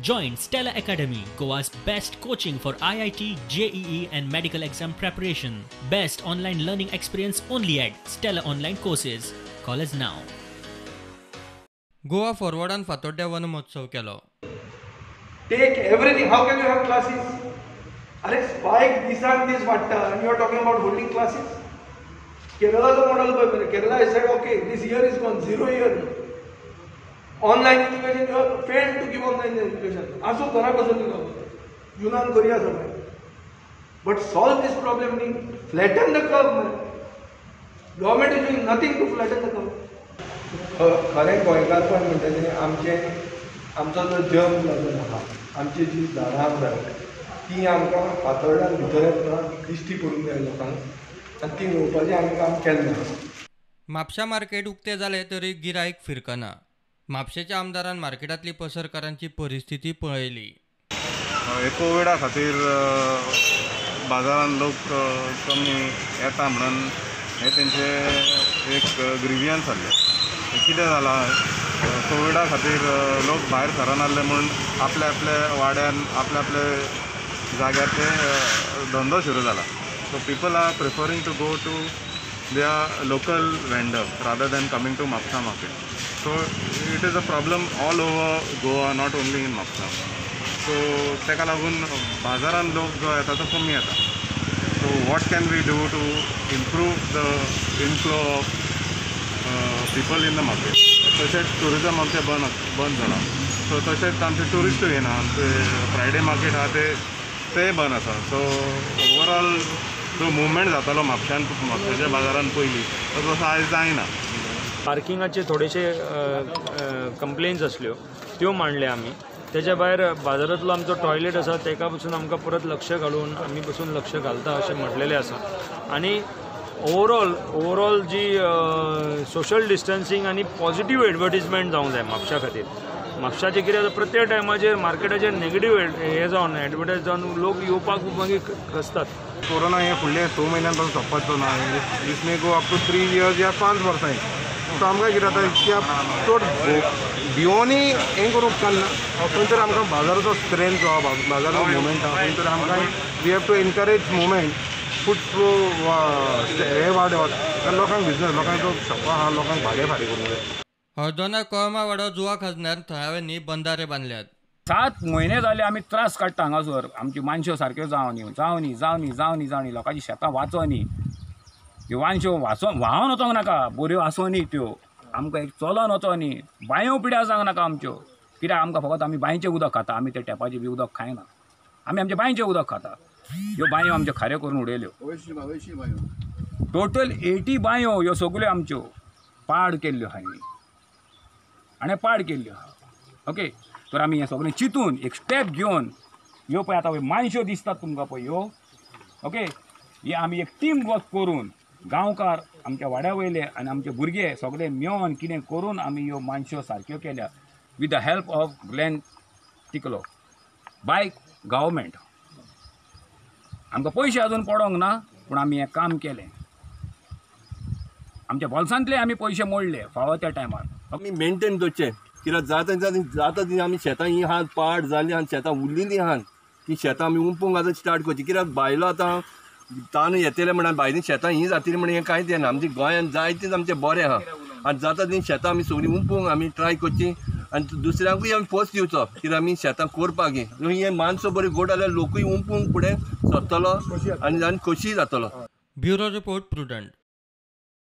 Join Stella Academy, Goa's best coaching for IIT, JEE and medical exam preparation. Best online learning experience only at Stella Online Courses. Call us now. Goa फॉरवर्डान फातोड्ड्या वन महोत्सव केलो. Take everything. How can you have classes? Alex, spike दिसान दीस वाडटा and you are talking about holding classes? Kerala's model पळय. Kerala has said, okay, this year is gone, 0 year. Online education, you have failed to give online education. असो घरा बसून दिलो. युनान करूया सगळें. But solve this problem नी. Flatten the curve. Government is doing nothing to flatten the curve. खरें गोंयकारपण म्हणटा आमचो जो जल्म जाल्लो आहा, आमची जी झाडां आसात ती आमकां फातोड्ड्यान भितर येतना दिश्टी पडूंक जाय लोकांक आनी ती रोवपाचें आमी काम केलें ना. म्हापशा मार्केट उक्तें जालें तरी गिरायक फिरकना. म्हापशेच्या आमदारान मार्केटांतली पसरकारांची परिस्थिती पळयली. कोविडा खातीर बाजारान लोक कमी येता म्हणून हे तेंचे एक ग्रिवियन्स जाल्लें. कितें जालां, कोविडा खातीर लोक भायर सरनासले म्हणून आपल्या आपल्या वाड्यान आपल्या आपल्या जाग्यार ते धंदो सुरू जाला. So people are preferring to go to their local vendor rather than coming to Mapsa market. So it is a problem all over Goa, not only in Mapsa. So तेका लागून बाजारान लोक जो येता तो कमी येता. So what can we do to improve the inflow of people in the market? तशेंच टुरिजम आमचें बंद जाला. सो तशेंच आमचे टुरिस्टूय येना. फ्रायडे मार्केट आहा ते बंद आसा. सो ओवरऑल जो मुवमेंट जातालो म्हापशाच्या बाजारान पयलीं तसो आयज जायना. पार्किंगाचे थोडेशे कंप्लेन्स आसल्यो त्यो मांडले आमी. तेच्या भायर बाजारांतलो आमचो टॉयलेट आसा तेका पसून आमकां परत लक्ष घालून आमी पसून लक्ष घालता अशें म्हटलेलें आसा. आनी ओवरऑल जी सोशल डिस्टन्सींग आनी पॉझिटिव्ह एडवर्टिजमेंट जावंक जाय म्हापशा खातीर. म्हापशाचें कितें जाता, प्रत्येक टायमाचेर मार्केटाचेर नेगेटीव हे जावन एडवर्टायज जावन लोक येवपाक मागीर खसतात. कोरोना हे फुडले 2 म्हयन्यां पासून सोंपपाचो ना. दीस मे गो अप टू 3 years या 5 वर्सां. सो आमकां कितें जाता, इतक्या चड भिवोनूय हें करूंक चलना. खंय तर आमकां बाजाराचो स्ट्रेंथ जो आहा, बाजाराचो मुवमेंट आहा, खंय तर आमकां we have to encourage movement. Footfall हे वाडत लोकांक बिजनस, लोकांचो शॉपां आहा, लोकांक भाडें फारीक करूंक जाय. हळदोना कळमा वाडो जुवा खाजण्यार थळाव्यांनी बंधारे बांदल्यात. 7 म्हयने जाले आमी त्रास काडटा हांगासर. आमच्यो मानश्यो सारक्यो जावनी लोकांची शेतां वाचोनी. ह्यो मानश्यो व्हांवन वचोंक नाका, बऱ्यो आसोनी त्यो. आमकां एक चलोन वचोनी. बांयो पिड्यार जावंक नाका आमच्यो. कित्याक आमकां फकत आमी बांयचें उदक खाता. आमी तें टॅपाचें बी उदक खायना. आमी आमचें बांयचें उदक खाता. ह्यो बांयो आमच्यो खाऱ्यो करून उडयल्यो. टोटल 80 बांयो ह्यो सगल्यो आमच्यो पाड केल्ल्यो हांवें. पाड केल्ल्यो. ओके, तर आमी हें सगळें चिंतून एक स्टेप घेवन ह्यो पळय आतां मानश्यो दिसतात तुमकां पळय ह्यो. ओके, हे आमी एक टीम वर्क करून गांवकार आमच्या वाड्या वयले आनी आमचे भुरगे सगळे मेळोन कितें करून आमी ह्यो मानश्यो सारक्यो केल्या with the help of Glenn टिकलो बाय गव्हर्मेंट. आमकां पयशे अजून पडोंक ना, पूण आमी हें काम केलें. आमच्या बोल्सांतले आमी पयशे मोडले फावो त्या टायमार. आमी मेंटेन करचें. कित्याक जाता ती आमी शेतां ही आहात पाड जाली आनी शेतां उरलेलीं आहात. ती शेतां आमी उंपूंक आतां स्टार्ट करची. कित्याक भायलो आतां तान येतले म्हणून भायलीं शेतां ही जातली म्हणून हें कांयच येना. आमच्या गोंयांत जायतेच आमचें बरें आहा. आनी जाता ती शेतां आमी सगळीं उंपूंक आमी ट्राय करची आनी दुसऱ्यांकूय आमी फर्स्ट दिवचो. कित्याक आमी शेतां करपाक हे माणसो बरी गोड जाल्यार लोकूय उंपूंक फुडें सरतलो आनी खोशी जातलो. Bureau report prudent.